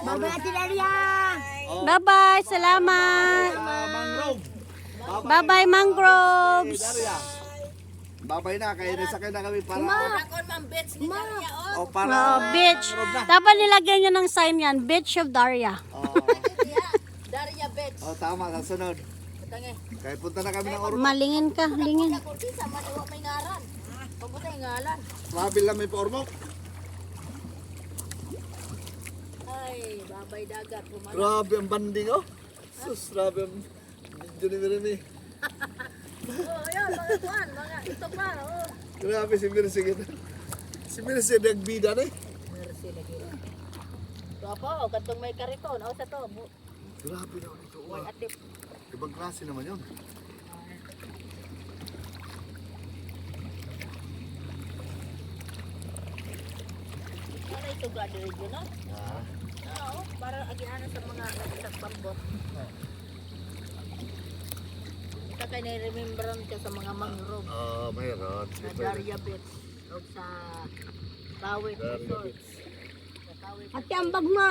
Bye-bye, Ate Daria. Bye-bye, salamat. Mangrove. Bye-bye, mangroves. Daria. Babay na, kaya nasakay na kami para para Oh, beach. Dapat nilagyan nyo ng sign yan. Beach of Daria. Daria Beach. Oh, tama, sa sunod. Kaya punta na kami ng Ormoc. Malingin ka, lingin. Sa maniwa may ngaran. Pabuta yung ngalan. Travel lang may pa Ormoc. Ay, babay dagat. Grabe ang banding, oh. Sus, grabe ang video ni Mirimi. Oh, yun, mga kuhan, mga ito pa, oh. Grabe si Mirsi kita. Si Mirsi nagbida na eh. Mercy lagi. Ito po, katong may kariton. O, sa to. Grabe na ito. May atip. Ibang klase naman yun. Ano ito gado rin no? Oo, para agianan sa mga nagsak pambot. Ito kayo na-remembran ka sa mga mangrove. Mayroon. Sa Daria Beach. O sa Tawid Resort. Sa Tawid Ate, ang bag mo.